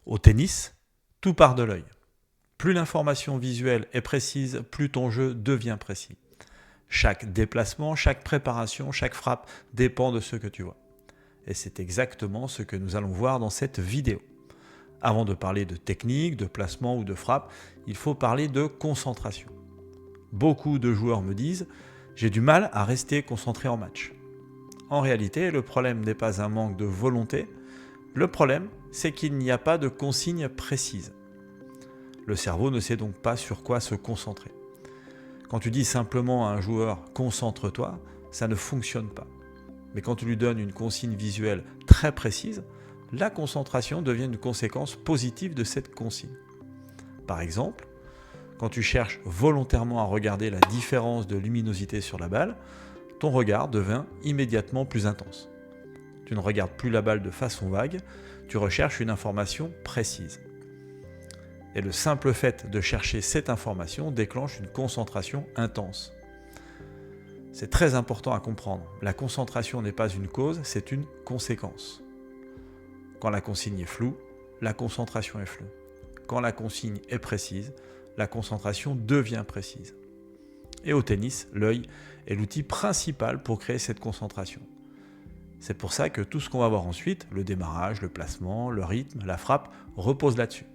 Au tennis, tout part de l'œil. Plus l'information visuelle est précise, plus ton jeu devient précis. Chaque déplacement, chaque préparation, chaque frappe dépend de ce que tu vois. Et c'est exactement ce que nous allons voir dans cette vidéo. Avant de parler de technique, de placement ou de frappe, il faut parler de concentration. Beaucoup de joueurs me disent « j'ai du mal à rester concentré en match ». En réalité, le problème n'est pas un manque de volonté, le problème c'est qu'il n'y a pas de consigne précise. Le cerveau ne sait donc pas sur quoi se concentrer. Quand tu dis simplement à un joueur « concentre-toi », ça ne fonctionne pas. Mais quand tu lui donnes une consigne visuelle très précise, la concentration devient une conséquence positive de cette consigne. Par exemple, quand tu cherches volontairement à regarder la différence de luminosité sur la balle, ton regard devient immédiatement plus intense. Tu ne regardes plus la balle de façon vague, tu recherches une information précise. Et le simple fait de chercher cette information déclenche une concentration intense. C'est très important à comprendre. La concentration n'est pas une cause, c'est une conséquence. Quand la consigne est floue, la concentration est floue. Quand la consigne est précise, la concentration devient précise. Et au tennis, l'œil est l'outil principal pour créer cette concentration. C'est pour ça que tout ce qu'on va voir ensuite, le démarrage, le placement, le rythme, la frappe, repose là-dessus.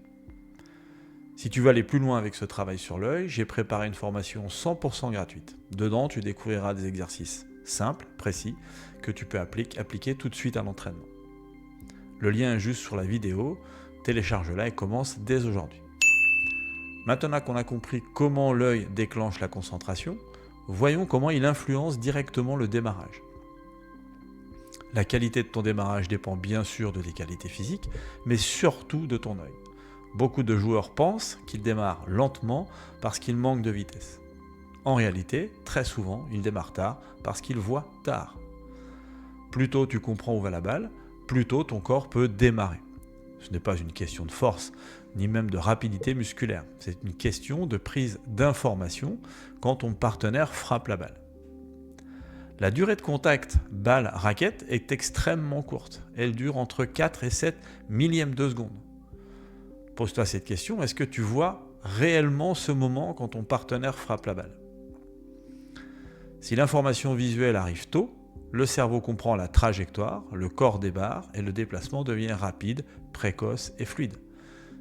Si tu veux aller plus loin avec ce travail sur l'œil, j'ai préparé une formation 100% gratuite. Dedans, tu découvriras des exercices simples, précis, que tu peux appliquer tout de suite à l'entraînement. Le lien est juste sur la vidéo, télécharge-la et commence dès aujourd'hui. Maintenant qu'on a compris comment l'œil déclenche la concentration, voyons comment il influence directement le démarrage. La qualité de ton démarrage dépend bien sûr de tes qualités physiques, mais surtout de ton œil. Beaucoup de joueurs pensent qu'ils démarrent lentement parce qu'ils manquent de vitesse. En réalité, très souvent, ils démarrent tard parce qu'ils voient tard. Plus tôt tu comprends où va la balle, plus tôt ton corps peut démarrer. Ce n'est pas une question de force, ni même de rapidité musculaire. C'est une question de prise d'information quand ton partenaire frappe la balle. La durée de contact balle-raquette est extrêmement courte. Elle dure entre 4 et 7 millièmes de seconde. Pose-toi cette question, est-ce que tu vois réellement ce moment quand ton partenaire frappe la balle ? Si l'information visuelle arrive tôt, le cerveau comprend la trajectoire, le corps débarre et le déplacement devient rapide, précoce et fluide.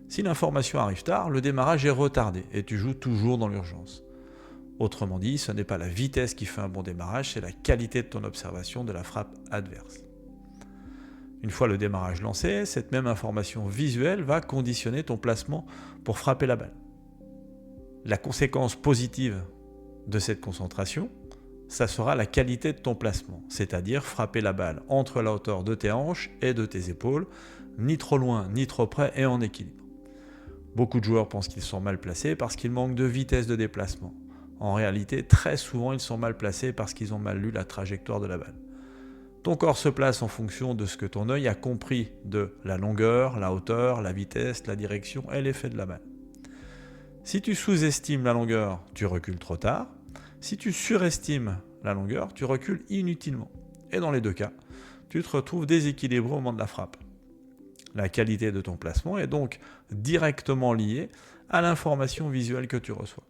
Si l'information arrive tard, le démarrage est retardé et tu joues toujours dans l'urgence. Autrement dit, ce n'est pas la vitesse qui fait un bon démarrage, c'est la qualité de ton observation de la frappe adverse. Une fois le démarrage lancé, cette même information visuelle va conditionner ton placement pour frapper la balle. La conséquence positive de cette concentration, ça sera la qualité de ton placement, c'est-à-dire frapper la balle entre la hauteur de tes hanches et de tes épaules, ni trop loin ni trop près et en équilibre. Beaucoup de joueurs pensent qu'ils sont mal placés parce qu'ils manquent de vitesse de déplacement. En réalité, très souvent, ils sont mal placés parce qu'ils ont mal lu la trajectoire de la balle. Ton corps se place en fonction de ce que ton œil a compris de la longueur, la hauteur, la vitesse, la direction et l'effet de la balle. Si tu sous-estimes la longueur, tu recules trop tard. Si tu surestimes la longueur, tu recules inutilement. Et dans les deux cas, tu te retrouves déséquilibré au moment de la frappe. La qualité de ton placement est donc directement liée à l'information visuelle que tu reçois.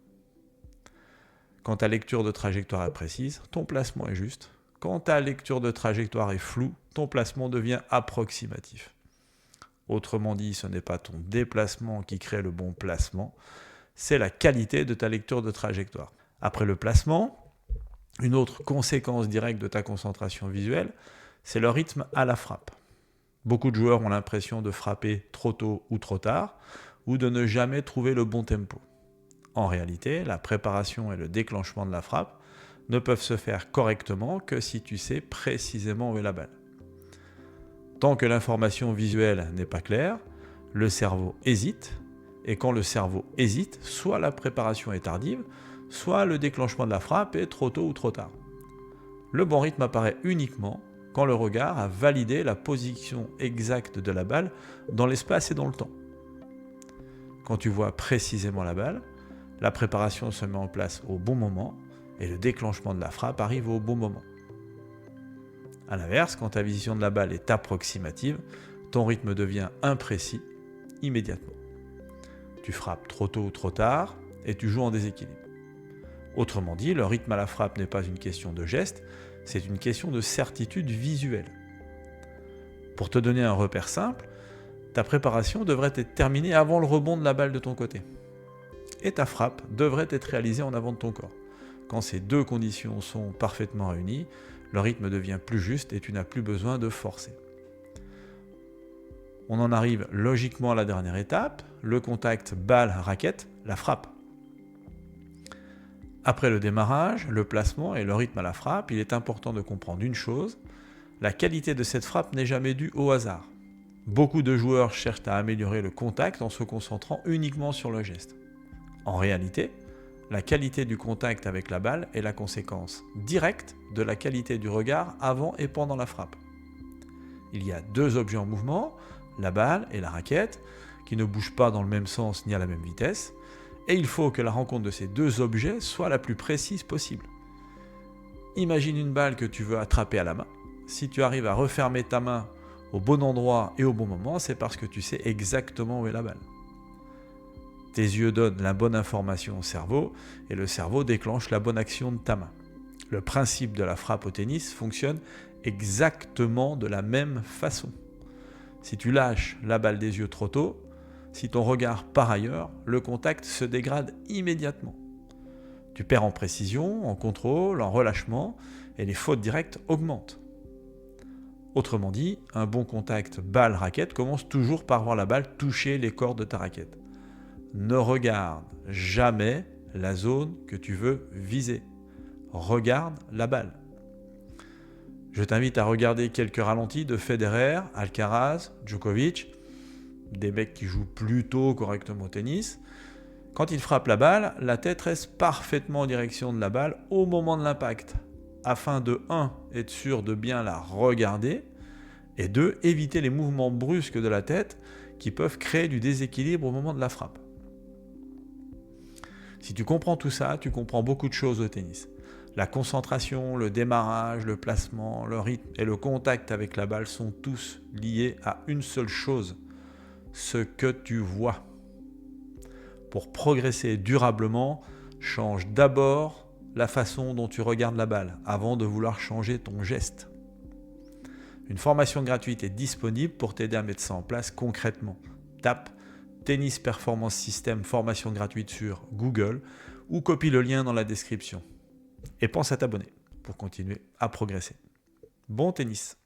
Quand ta lecture de trajectoire est précise, ton placement est juste. Quand ta lecture de trajectoire est floue, ton placement devient approximatif. Autrement dit, ce n'est pas ton déplacement qui crée le bon placement, c'est la qualité de ta lecture de trajectoire. Après le placement, une autre conséquence directe de ta concentration visuelle, c'est le rythme à la frappe. Beaucoup de joueurs ont l'impression de frapper trop tôt ou trop tard, ou de ne jamais trouver le bon tempo. En réalité, la préparation et le déclenchement de la frappe ne peuvent se faire correctement que si tu sais précisément où est la balle. Tant que l'information visuelle n'est pas claire, le cerveau hésite, et quand le cerveau hésite, soit la préparation est tardive, soit le déclenchement de la frappe est trop tôt ou trop tard. Le bon rythme apparaît uniquement quand le regard a validé la position exacte de la balle dans l'espace et dans le temps. Quand tu vois précisément la balle, la préparation se met en place au bon moment et le déclenchement de la frappe arrive au bon moment. A l'inverse, quand ta vision de la balle est approximative, ton rythme devient imprécis, immédiatement. Tu frappes trop tôt ou trop tard et tu joues en déséquilibre. Autrement dit, le rythme à la frappe n'est pas une question de geste, c'est une question de certitude visuelle. Pour te donner un repère simple, ta préparation devrait être terminée avant le rebond de la balle de ton côté. Et ta frappe devrait être réalisée en avant de ton corps. Quand ces deux conditions sont parfaitement réunies, le rythme devient plus juste et tu n'as plus besoin de forcer. On en arrive logiquement à la dernière étape, le contact balle-raquette, la frappe. Après le démarrage, le placement et le rythme à la frappe, il est important de comprendre une chose, la qualité de cette frappe n'est jamais due au hasard. Beaucoup de joueurs cherchent à améliorer le contact en se concentrant uniquement sur le geste. En réalité, la qualité du contact avec la balle est la conséquence directe de la qualité du regard avant et pendant la frappe. Il y a deux objets en mouvement, la balle et la raquette, qui ne bougent pas dans le même sens ni à la même vitesse, et il faut que la rencontre de ces deux objets soit la plus précise possible. Imagine une balle que tu veux attraper à la main. Si tu arrives à refermer ta main au bon endroit et au bon moment, c'est parce que tu sais exactement où est la balle. Tes yeux donnent la bonne information au cerveau et le cerveau déclenche la bonne action de ta main. Le principe de la frappe au tennis fonctionne exactement de la même façon. Si tu lâches la balle des yeux trop tôt, si ton regard part ailleurs, le contact se dégrade immédiatement. Tu perds en précision, en contrôle, en relâchement et les fautes directes augmentent. Autrement dit, un bon contact balle-raquette commence toujours par voir la balle toucher les cordes de ta raquette. Ne regarde jamais la zone que tu veux viser. Regarde la balle. Je t'invite à regarder quelques ralentis de Federer, Alcaraz, Djokovic, des mecs qui jouent plutôt correctement au tennis. Quand ils frappent la balle, la tête reste parfaitement en direction de la balle au moment de l'impact, afin de 1. Être sûr de bien la regarder, et 2. Éviter les mouvements brusques de la tête qui peuvent créer du déséquilibre au moment de la frappe. Si tu comprends tout ça, tu comprends beaucoup de choses au tennis. La concentration, le démarrage, le placement, le rythme et le contact avec la balle sont tous liés à une seule chose, ce que tu vois. Pour progresser durablement, change d'abord la façon dont tu regardes la balle avant de vouloir changer ton geste. Une formation gratuite est disponible pour t'aider à mettre ça en place concrètement. Tape Tennis Performance System formation gratuite sur Google ou copie le lien dans la description. Et pense à t'abonner pour continuer à progresser. Bon tennis!